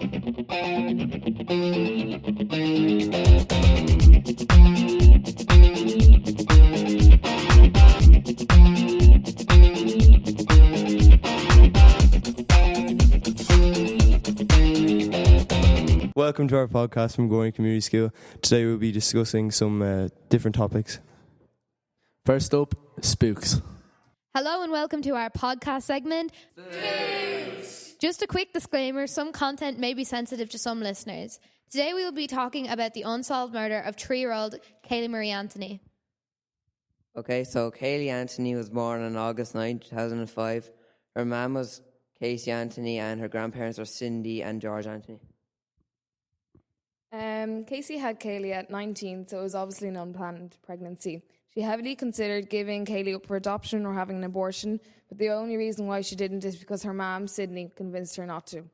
Welcome to our podcast from Gorey Community School. Today we'll be discussing some different topics. First up, spooks. Hello and welcome to our podcast segment. Spooks. Just a quick disclaimer, some content may be sensitive to some listeners. Today we will be talking about the unsolved murder of 3-year-old Kaylee Marie Anthony. Okay, so Kaylee Anthony was born on August 9, 2005. Her mum was Casey Anthony and her grandparents are Cindy and George Anthony. Casey had Kaylee at 19, so it was obviously an unplanned pregnancy. She heavily considered giving Kaylee up for adoption or having an abortion, but the only reason why she didn't is because her mum, Sydney, convinced her not to.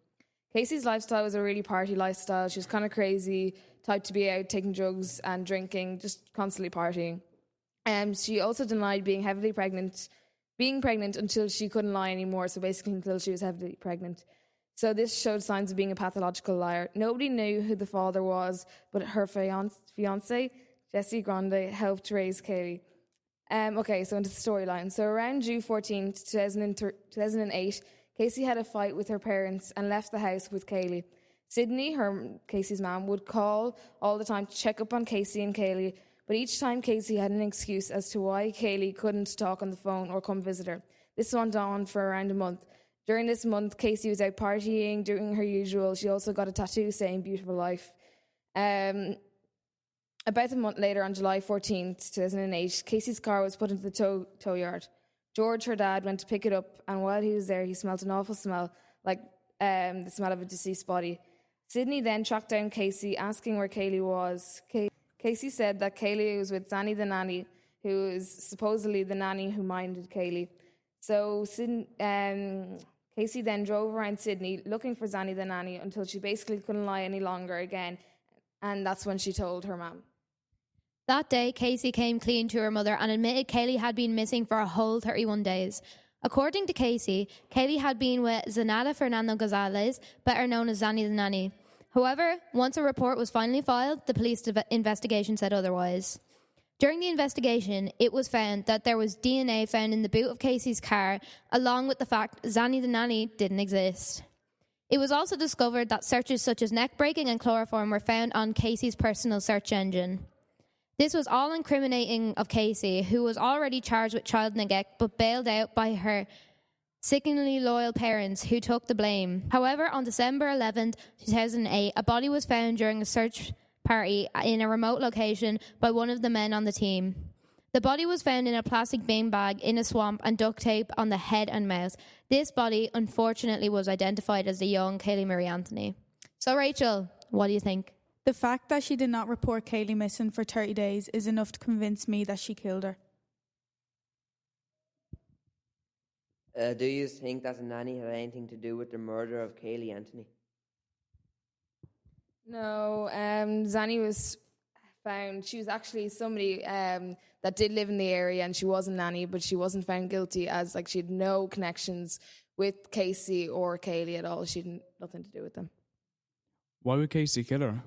Casey's lifestyle was a really party lifestyle. She was kind of crazy, type to be out taking drugs and drinking, just constantly partying. She also denied being pregnant until she couldn't lie anymore, so basically until she was heavily pregnant. So this showed signs of being a pathological liar. Nobody knew who the father was, but her fiancé, Jesse Grande, helped raise Kaylee. Okay, so into the storyline. So around June 14, 2008, Casey had a fight with her parents and left the house with Kaylee. Sydney, Casey's mom, would call all the time to check up on Casey and Kaylee, but each time Casey had an excuse as to why Kaylee couldn't talk on the phone or come visit her. This went on for around a month. During this month, Casey was out partying, doing her usual. She also got a tattoo saying "Beautiful Life." About a month later, on July 14th, 2008, Casey's car was put into the tow yard. George, her dad, went to pick it up, and while he was there, he smelled an awful smell, like the smell of a deceased body. Sydney then tracked down Casey, asking where Kaylee was. Casey said that Kaylee was with Zanny the nanny, who is supposedly the nanny who minded Kaylee. So Casey then drove around Sydney looking for Zanny the nanny until she basically couldn't lie any longer again, and that's when she told her mum. That day, Casey came clean to her mother and admitted Kaylee had been missing for a whole 31 days. According to Casey, Kaylee had been with Zanata Fernando Gonzalez, better known as Zanny the nanny. However, once a report was finally filed, the police investigation said otherwise. During the investigation, it was found that there was DNA found in the boot of Casey's car, along with the fact Zanny the nanny didn't exist. It was also discovered that searches such as neck breaking and chloroform were found on Casey's personal search engine. This was all incriminating of Casey, who was already charged with child neglect but bailed out by her sickeningly loyal parents who took the blame. However, on December 11, 2008, a body was found during a search party in a remote location by one of the men on the team. The body was found in a plastic bin bag in a swamp and duct tape on the head and mouth. This body, unfortunately, was identified as the young Kaylee Marie Anthony. So, Rachel, what do you think? The fact that she did not report Kaylee missing for 30 days is enough to convince me that she killed her. Do you think that the nanny had anything to do with the murder of Kaylee Anthony? No, Zanny was found. She was actually somebody that did live in the area, and she was a nanny, but she wasn't found guilty as she had no connections with Casey or Kaylee at all. She had nothing to do with them. Why would Casey kill her?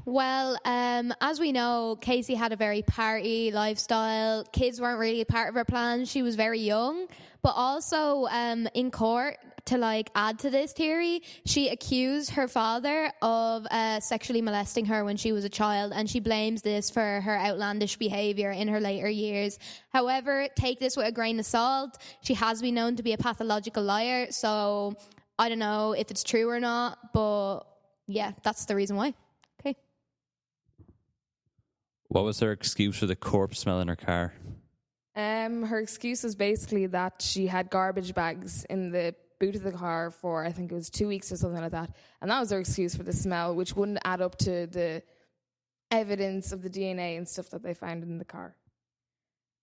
Well, as we know, Casey had a very party lifestyle. Kids weren't really a part of her plans. She was very young. But also in court, to add to this theory, she accused her father of sexually molesting her when she was a child, and she blames this for her outlandish behaviour in her later years. However, take this with a grain of salt. She has been known to be a pathological liar, so I don't know if it's true or not, but yeah, that's the reason why. Okay. What was her excuse for the corpse smell in her car? Her excuse was basically that she had garbage bags in the boot of the car for, I think it was 2 weeks or something like that. And that was her excuse for the smell, which wouldn't add up to the evidence of the DNA and stuff that they found in the car.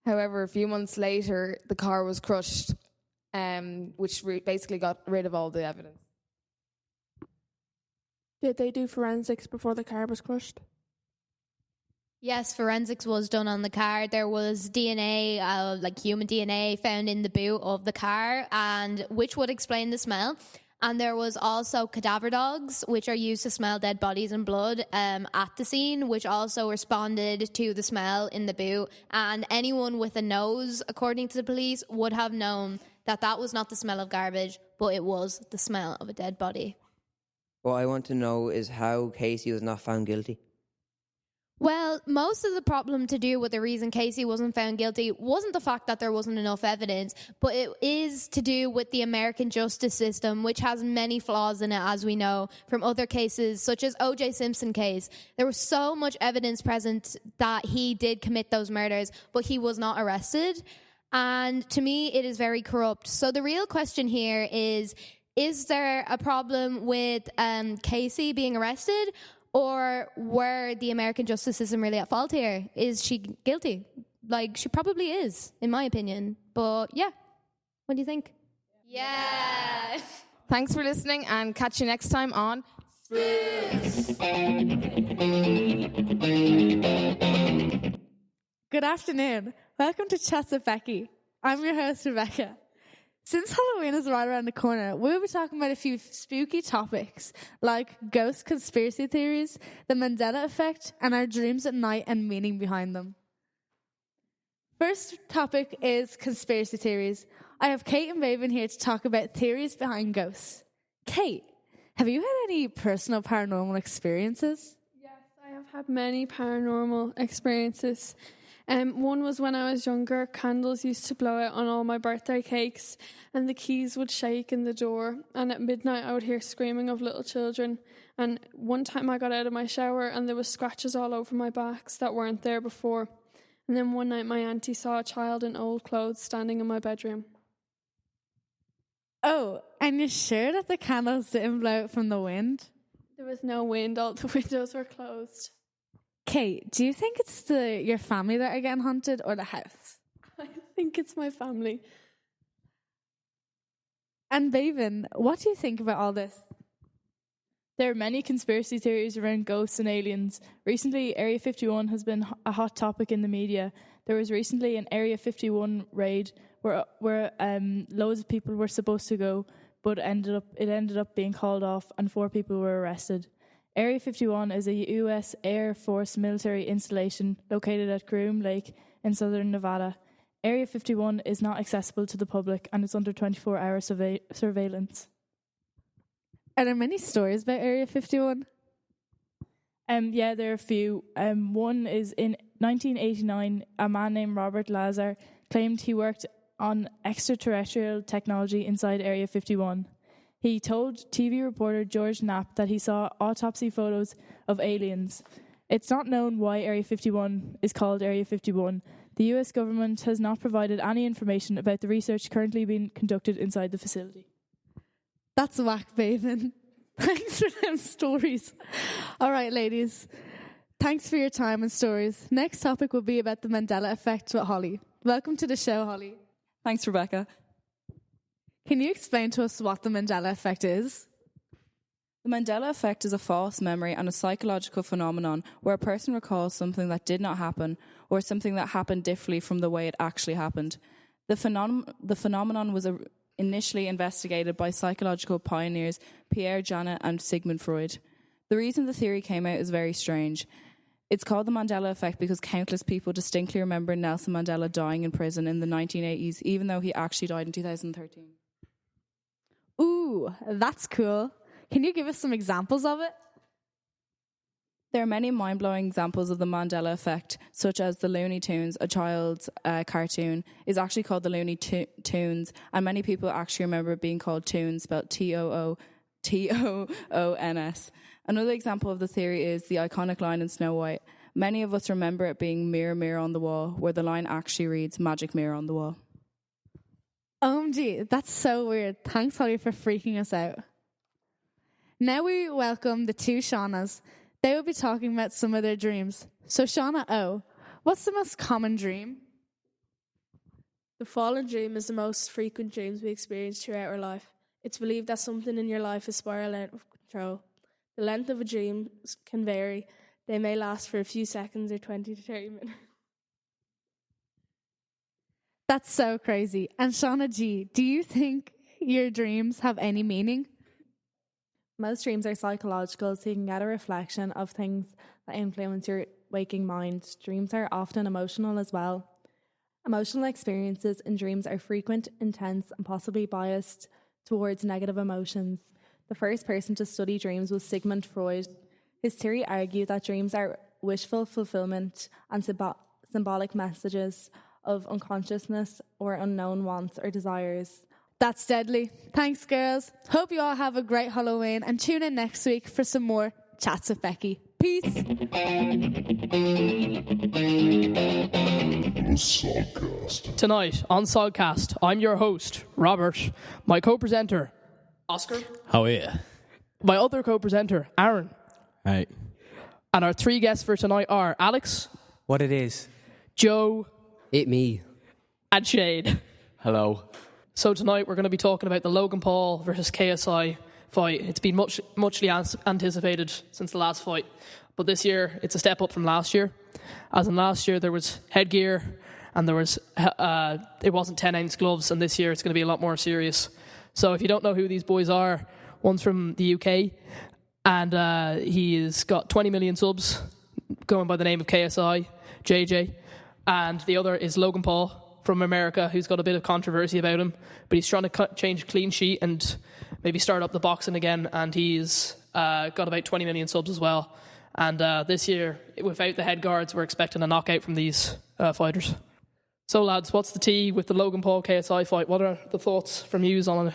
However, a few months later, the car was crushed, which basically got rid of all the evidence. Did they do forensics before the car was crushed? Yes, forensics was done on the car. There was DNA, human DNA, found in the boot of the car, and which would explain the smell. And there was also cadaver dogs, which are used to smell dead bodies and blood at the scene, which also responded to the smell in the boot. And anyone with a nose, according to the police, would have known that that was not the smell of garbage, but it was the smell of a dead body. What I want to know is how Casey was not found guilty. Well, most of the problem to do with the reason Casey wasn't found guilty wasn't the fact that there wasn't enough evidence, but it is to do with the American justice system, which has many flaws in it, as we know from other cases, such as O.J. Simpson case. There was so much evidence present that he did commit those murders, but he was not arrested. And to me, it is very corrupt. So the real question here is there a problem with Casey being arrested? Or were the American justice system really at fault here? Is she guilty? Like, she probably is, in my opinion. But yeah, what do you think? Yeah. Thanks for listening and catch you next time on Good afternoon. Welcome to Chats with Becky. I'm your host, Rebecca. Since Halloween is right around the corner, we'll be talking about a few spooky topics like ghost conspiracy theories, the Mandela effect, and our dreams at night and meaning behind them. First topic is conspiracy theories. I have Kate and Vaping here to talk about theories behind ghosts. Kate, have you had any personal paranormal experiences? Yes, I have had many paranormal experiences. One was when I was younger, candles used to blow out on all my birthday cakes and the keys would shake in the door, and at midnight I would hear screaming of little children. And one time I got out of my shower and there was scratches all over my backs that weren't there before. And then one night my auntie saw a child in old clothes standing in my bedroom. Oh, and you're sure that the candles didn't blow out from the wind? There was no wind, all the windows were closed. Kate, do you think it's your family that are getting haunted or the house? I think it's my family. And Baven, what do you think about all this? There are many conspiracy theories around ghosts and aliens. Recently, Area 51 has been a hot topic in the media. There was recently an Area 51 raid where loads of people were supposed to go, but it ended up being called off and 4 people were arrested. Area 51 is a U.S. Air Force military installation located at Groom Lake in southern Nevada. Area 51 is not accessible to the public and it's under 24-hour surveillance. Are there many stories about Area 51? Yeah, there are a few. One is in 1989, a man named Robert Lazar claimed he worked on extraterrestrial technology inside Area 51. He told TV reporter George Knapp that he saw autopsy photos of aliens. It's not known why Area 51 is called Area 51. The US government has not provided any information about the research currently being conducted inside the facility. That's whack, Baven. Thanks for them stories. All right, ladies. Thanks for your time and stories. Next topic will be about the Mandela effect with Holly. Welcome to the show, Holly. Thanks, Rebecca. Can you explain to us what the Mandela effect is? The Mandela effect is a false memory and a psychological phenomenon where a person recalls something that did not happen or something that happened differently from the way it actually happened. The phenomenon was initially investigated by psychological pioneers Pierre Janet and Sigmund Freud. The reason the theory came out is very strange. It's called the Mandela effect because countless people distinctly remember Nelson Mandela dying in prison in the 1980s, even though he actually died in 2013. Ooh, that's cool. Can you give us some examples of it? There are many mind-blowing examples of the Mandela effect, such as the Looney Tunes, a child's cartoon, is actually called the Looney Tunes, and many people actually remember it being called Toons, spelled Toons. Another example of the theory is the iconic line in Snow White. Many of us remember it being mirror, mirror on the wall, where the line actually reads magic mirror on the wall. OMG, that's so weird. Thanks, Holly, for freaking us out. Now we welcome the two Shaunas. They will be talking about some of their dreams. So Shauna O, what's the most common dream? The fallen dream is the most frequent dreams we experience throughout our life. It's believed that something in your life is spiraling out of control. The length of a dream can vary. They may last for a few seconds or 20 to 30 minutes. That's so crazy. And Shauna G, do you think your dreams have any meaning? Most dreams are psychological, so you can get a reflection of things that influence your waking mind. Dreams are often emotional as well. Emotional experiences in dreams are frequent, intense, and possibly biased towards negative emotions. The first person to study dreams was Sigmund Freud. His theory argued that dreams are wishful fulfillment and symbolic messages of unconsciousness or unknown wants or desires. That's deadly. Thanks, girls. Hope you all have a great Halloween and tune in next week for some more Chats with Becky. Peace. Tonight on Sodcast, I'm your host, Robert. My co-presenter, Oscar. How are you? My other co-presenter, Aaron. Hey. And our three guests for tonight are Alex. What it is. Joe. It me. And Shade. Hello. So tonight we're going to be talking about the Logan Paul versus KSI fight. It's been muchly anticipated since the last fight. But this year, it's a step up from last year. As in last year, there was headgear and there was it wasn't 10-ounce gloves. And this year, it's going to be a lot more serious. So if you don't know who these boys are, one's from the UK. And he's got 20 million subs, going by the name of KSI, JJ. And the other is Logan Paul from America, who's got a bit of controversy about him. But he's trying to change clean sheet and maybe start up the boxing again. And he's got about 20 million subs as well. And this year, without the head guards, we're expecting a knockout from these fighters. So, lads, what's the tea with the Logan Paul KSI fight? What are the thoughts from yous on it?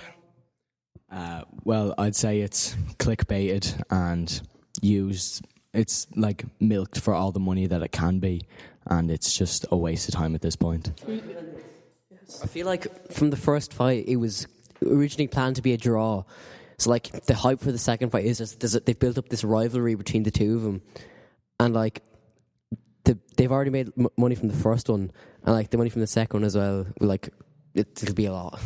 Well, I'd say it's clickbaited and used. It's like milked for all the money that it can be, and it's just a waste of time at this point. I feel like from the first fight, it was originally planned to be a draw. So, like, the hype for the second fight is just they've built up this rivalry between the two of them, and like they've already made money from the first one, and like the money from the second one as well. Like, it'll be a lot.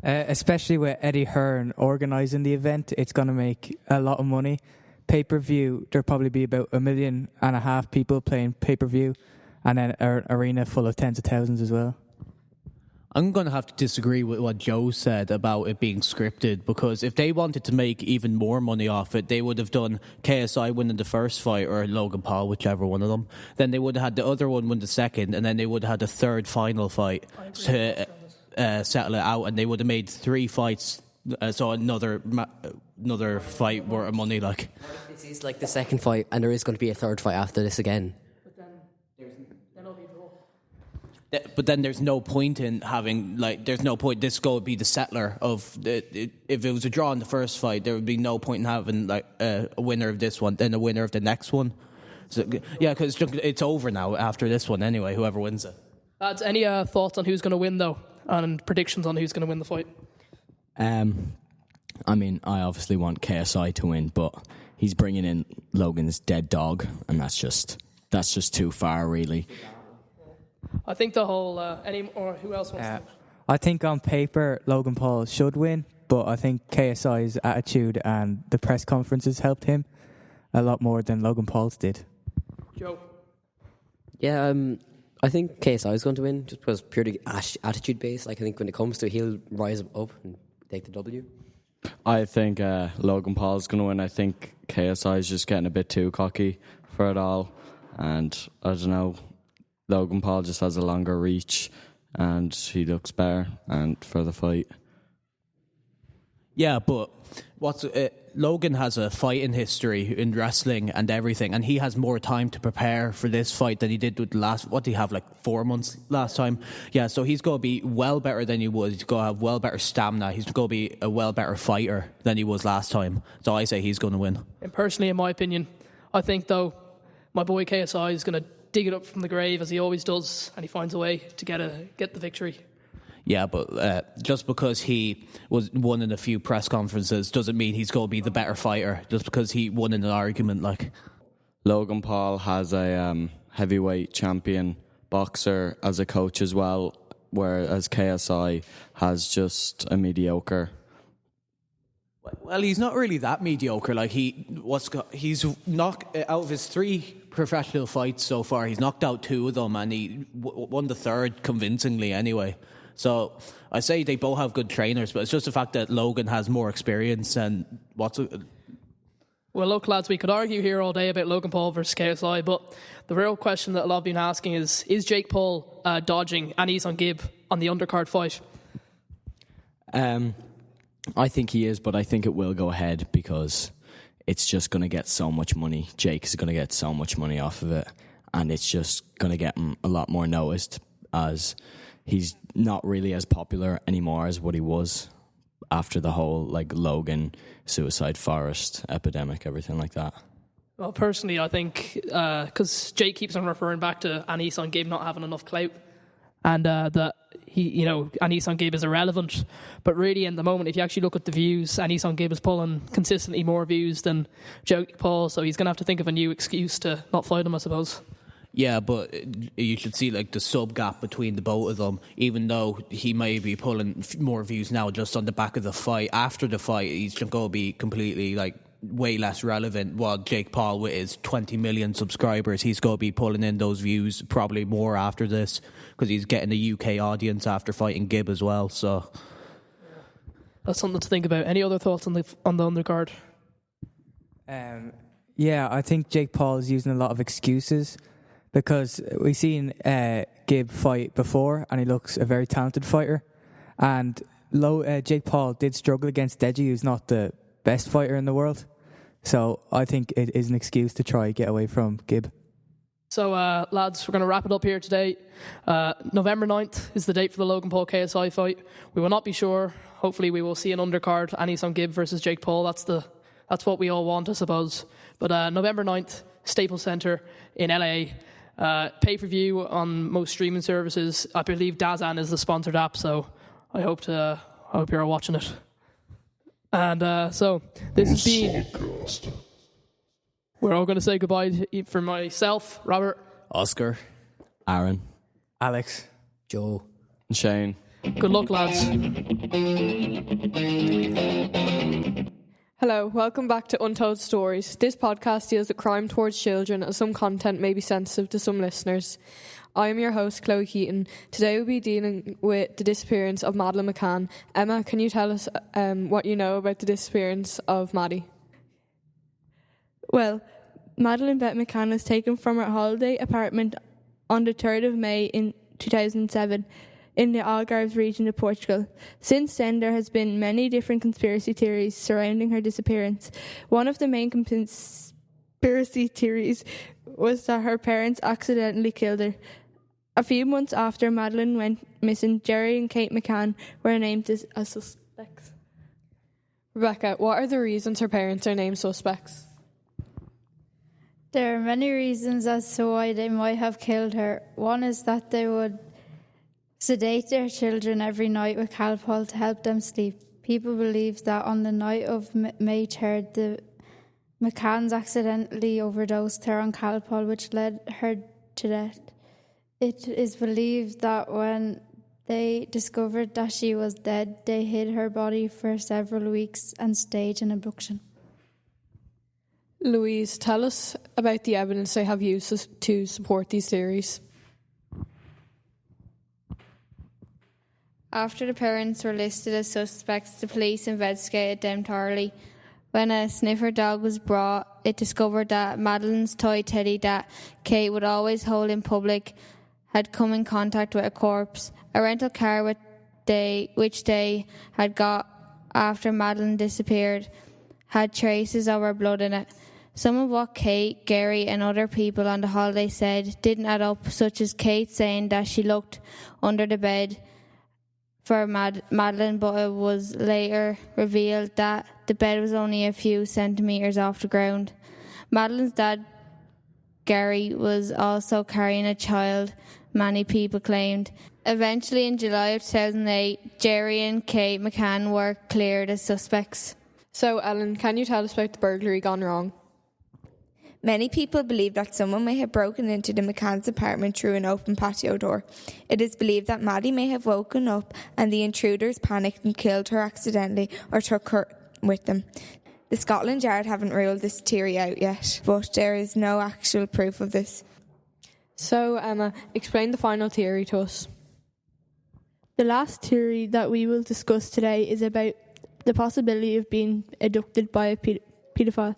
Especially with Eddie Hearn organising the event, it's going to make a lot of money. Pay-per-view, there'll probably be about 1.5 million people playing pay-per-view, and then an arena full of tens of thousands as well. I'm going to have to disagree with what Joe said about it being scripted, because if they wanted to make even more money off it, they would have done KSI winning the first fight or Logan Paul, whichever one of them. Then they would have had the other one win the second, and then they would have had the third final fight to settle it out, and they would have made 3 fights, so another fight worth of money. Like, this is like the second fight, and there is going to be a third fight after this again. But then there's no point in having, like, there's no point. This go would be the settler of if it was a draw in the first fight, there would be no point in having like a winner of this one, then a winner of the next one. So, yeah, because it's over now after this one anyway. Whoever wins it. Lads, any thoughts on who's going to win though, and predictions on who's going to win the fight? I mean, I obviously want KSI to win, but he's bringing in Logan's dead dog, and that's just too far, really. I think the whole or who else wants to? I think on paper Logan Paul should win, but I think KSI's attitude and the press conferences helped him a lot more than Logan Paul's did. Joe? Yeah, I think KSI is going to win just because purely attitude based. Like, I think when it comes to it, he'll rise up and take the W. I think Logan Paul's going to win. I think KSI is just getting a bit too cocky for it all, and I don't know. Logan Paul just has a longer reach and he looks better and for the fight. Yeah, but Logan has a fighting history in wrestling and everything, and he has more time to prepare for this fight than he did with the last. What did he have, like 4 months last time? Yeah, so he's going to be well better than he was. He's going to have well better stamina. He's going to be a well better fighter than he was last time. So I say he's going to win. And personally, in my opinion, I think though my boy KSI is going to dig it up from the grave as he always does, and he finds a way to get the victory. Yeah, but just because he won in a few press conferences doesn't mean he's going to be the better fighter. Just because he won in an argument, like Logan Paul has a heavyweight champion boxer as a coach as well, whereas KSI has just a mediocre. Well, he's not really that mediocre. Like he's knocked out of his 3 professional fights so far. He's knocked out 2 of them, and he won the third convincingly. Anyway, So I say they both have good trainers, but it's just the fact that Logan has more experience and Well, look, lads, we could argue here all day about Logan Paul versus KSI, but the real question that a lot have been asking is Jake Paul dodging Anison Gibb on the undercard fight? I think he is, but I think it will go ahead because it's just going to get so much money. Jake is going to get so much money off of it, and it's just going to get him a lot more noticed, as he's not really as popular anymore as what he was after the whole Logan suicide forest epidemic, everything like that. Well, personally, I think because Jake keeps on referring back to Anison Gibb not having enough clout, and that Anison Gibb is irrelevant. But really, in the moment, if you actually look at the views, Anison Gibb is pulling consistently more views than Jake Paul, so he's going to have to think of a new excuse to not fight him, I suppose. Yeah, but you should see the sub gap between the both of them. Even though he may be pulling more views now just on the back of the fight, after the fight he's going to be completely way less relevant. While Jake Paul, with his 20 million subscribers, he's going to be pulling in those views probably more after this because he's getting a UK audience after fighting Gibb as well. So that's something to think about. Any other thoughts on the undercard? Yeah, I think Jake Paul is using a lot of excuses, because we've seen Gibb fight before, and he looks a very talented fighter. And Jake Paul did struggle against Deji, who's not the best fighter in the world. So I think it is an excuse to try get away from Gibb. So, lads, we're going to wrap it up here today. November 9th is the date for the Logan Paul KSI fight. We will not be sure. Hopefully we will see an undercard, Anison Gibb versus Jake Paul. That's what we all want, I suppose. But November 9th, Staples Center in LA. Pay-per-view on most streaming services. I believe Dazan is the sponsored app, so I hope you're watching it. And so this has been... We're all going to say goodbye for myself, Robert, Oscar, Aaron, Alex, Joe, and Shane. Good luck, lads. Hello, welcome back to Untold Stories. This podcast deals with crime towards children, and some content may be sensitive to some listeners. I am your host, Chloe Keaton. Today we'll be dealing with the disappearance of Madeleine McCann. Emma, can you tell us what you know about the disappearance of Maddie? Well, Madeleine Beth McCann was taken from her holiday apartment on the 3rd of May in 2007 in the Algarve region of Portugal. Since then, there has been many different conspiracy theories surrounding her disappearance. One of the main conspiracy theories was that her parents accidentally killed her. A few months after Madeleine went missing, Jerry and Kate McCann were named as suspects. Rebecca, what are the reasons her parents are named suspects? There are many reasons as to why they might have killed her. One is that they would sedate their children every night with Calpol to help them sleep. People believe that on the night of May 3rd, the McCanns accidentally overdosed her on Calpol, which led her to death. It is believed that when they discovered that she was dead, they hid her body for several weeks and staged an abduction. Louise, tell us about the evidence they have used to support these theories. After the parents were listed as suspects, the police investigated them thoroughly. When a sniffer dog was brought, it discovered that Madeleine's toy teddy that Kate would always hold in public had come in contact with a corpse. A rental car which they had got after Madeleine disappeared had traces of her blood in it. Some of what Kate, Gary and other people on the holiday said didn't add up, such as Kate saying that she looked under the bed for Madeleine, but it was later revealed that the bed was only a few centimetres off the ground. Madeleine's dad, Gary, was also carrying a child, many people claimed. Eventually, in July of 2008, Jerry and Kate McCann were cleared as suspects. So, Ellen, can you tell us about the burglary gone wrong? Many people believe that someone may have broken into the McCann's apartment through an open patio door. It is believed that Maddie may have woken up and the intruders panicked and killed her accidentally or took her with them. The Scotland Yard haven't ruled this theory out yet, but there is no actual proof of this. So, Emma, explain the final theory to us. The The last theory that we will discuss today is about the possibility of being abducted by a paedophile.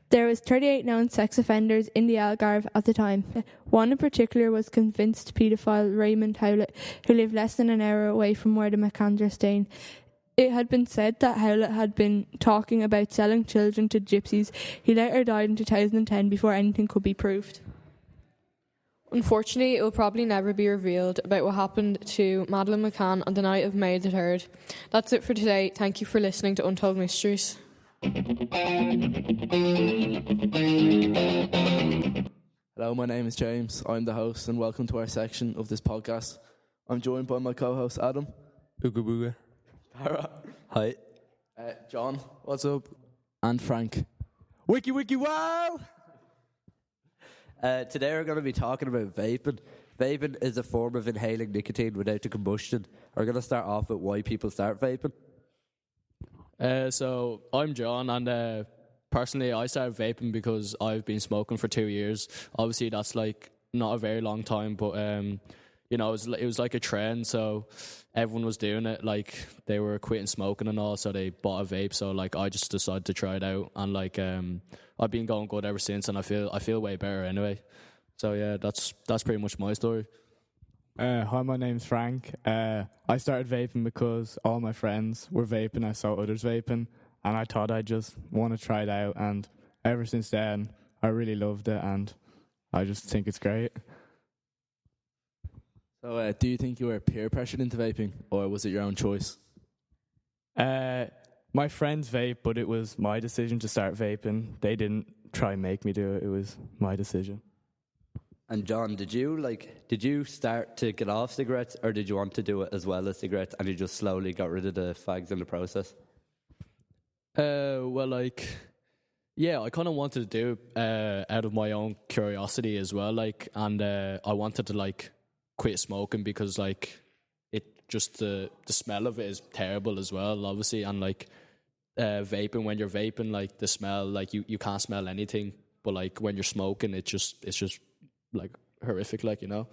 There was 38 known sex offenders in the Algarve at the time. One in particular was convinced paedophile Raymond Howlett, who lived less than an hour away from where the McCanns are staying. It had been said that Howlett had been talking about selling children to gypsies. He later died in 2010 before anything could be proved. Unfortunately, it will probably never be revealed about what happened to Madeleine McCann on the night of May the 3rd. That's it for today. Thank you for listening to Untold Mysteries. Hello, my name is James. I'm the host, and welcome to our section of this podcast. I'm joined by my co-host Adam. Ooga booga. Tara. Hi. John. What's up? And Frank. Wiki wiki wow! Today we're going to be talking about vaping. Vaping is a form of inhaling nicotine without the combustion. We're going to start off with why people start vaping. So I'm John, and personally I started vaping because I've been smoking for 2 years. Obviously that's like not a very long time, but you know, it was like a trend, so everyone was doing it. Like, they were quitting smoking and all, so they bought a vape. So like, I just decided to try it out, and like, I've been going good ever since, and I feel way better anyway. So yeah, that's pretty much my story. Hi, my name's Frank. I started vaping because all my friends were vaping. I saw others vaping, and I thought I just want to try it out. And ever since then, I really loved it, and I just think it's great. So, do you think you were peer pressured into vaping, or was it your own choice? My friends vape, but it was my decision to start vaping. They didn't try and make me do it. It was my decision. And John, did you start to get off cigarettes, or did you want to do it as well as cigarettes, and you just slowly got rid of the fags in the process? Well, like, yeah, I kind of wanted to do it out of my own curiosity as well, like, and I wanted to like quit smoking because like it just the smell of it is terrible as well, obviously, and like vaping, when you're vaping, like the smell, like you can't smell anything, but like when you're smoking, it's just like horrific, like, you know.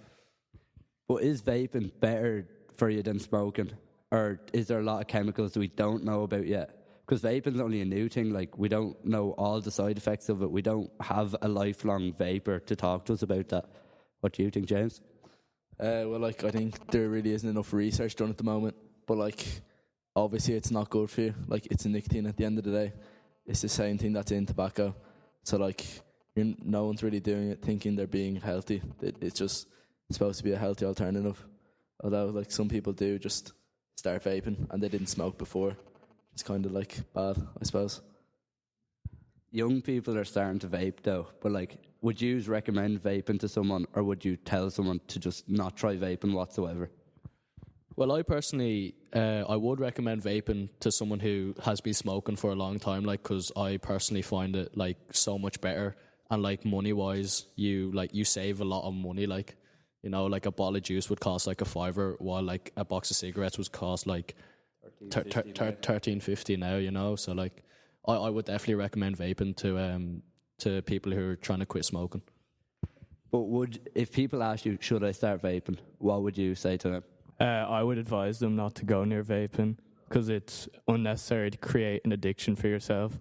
But is vaping better for you than smoking, or is there a lot of chemicals that we don't know about yet? Because vaping's only a new thing. Like, we don't know all the side effects of it. We don't have a lifelong vapor to talk to us about that. What do you think, James? Well, like, I think there really isn't enough research done at the moment. But, like, obviously it's not good for you. Like, it's a nicotine at the end of the day. It's the same thing that's in tobacco. So, like, no one's really doing it thinking they're being healthy. It's just supposed to be a healthy alternative. Although, like, some people do just start vaping and they didn't smoke before. It's kind of, like, bad, I suppose. Young people are starting to vape, though. But, like, would you recommend vaping to someone, or would you tell someone to just not try vaping whatsoever? Well, I personally, I would recommend vaping to someone who has been smoking for a long time, like, because I personally find it like so much better, and like money wise, you save a lot of money. Like, you know, like a bottle of juice would cost like a $5, while like a box of cigarettes would cost like $13.50 now. You know, so like I would definitely recommend vaping to people who are trying to quit smoking. But if people ask you, should I start vaping, what would you say to them? I would advise them not to go near vaping because it's unnecessary to create an addiction for yourself,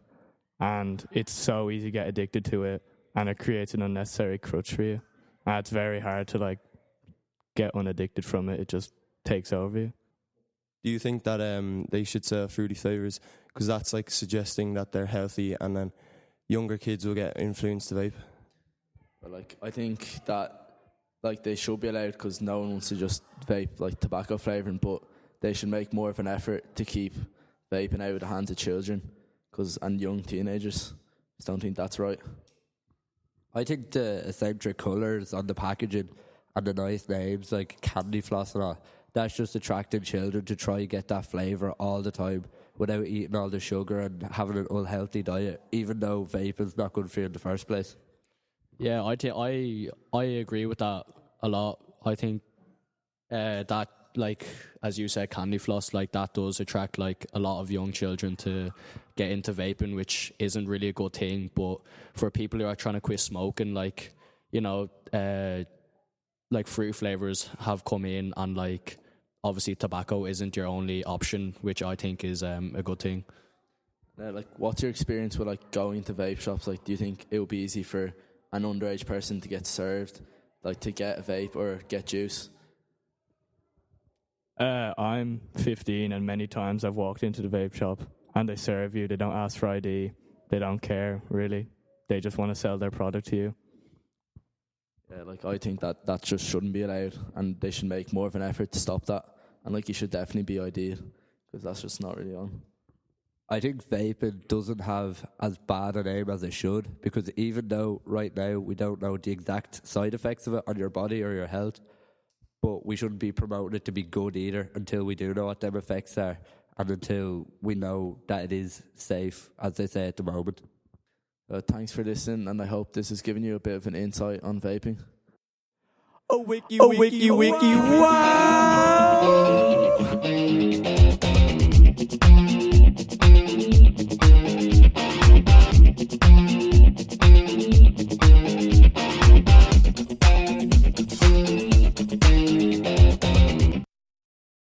and it's so easy to get addicted to it, and it creates an unnecessary crutch for you. And it's very hard to like get unaddicted from it. It just takes over you. Do you think that they should sell fruity flavours? Because that's like suggesting that they're healthy, and then younger kids will get influenced to vape. But like, I think that like they should be allowed, because no one wants to just vape like tobacco flavouring, but they should make more of an effort to keep vaping out of the hands of children and young teenagers. I don't think that's right. I think the eccentric colours on the packaging and the nice names like candy floss and all, that's just attracting children to try and get that flavour all the time without eating all the sugar and having an unhealthy diet, even though vaping's not good for you in the first place. Yeah, I agree with that a lot. I think that, like, as you said, candy floss, like, that does attract, like, a lot of young children to get into vaping, which isn't really a good thing. But for people who are trying to quit smoking, like, you know, like, fruit flavours have come in, and, like, obviously tobacco isn't your only option, which I think is a good thing. Like, what's your experience with like going to vape shops? Like, do you think it would be easy for an underage person to get served, like to get a vape or get juice? I'm 15, and many times I've walked into the vape shop and they serve you. They don't ask for ID. They don't care, really. They just want to sell their product to you. Yeah, like, I think that just shouldn't be allowed, and they should make more of an effort to stop that. And like, you should definitely be ID'd, because that's just not really on. I think vaping doesn't have as bad a name as it should, because even though right now we don't know the exact side effects of it on your body or your health, but we shouldn't be promoting it to be good either until we do know what them effects are, and until we know that it is safe, as they say at the moment. Thanks for listening, and I hope this has given you a bit of an insight on vaping. Oh, wiki, wow!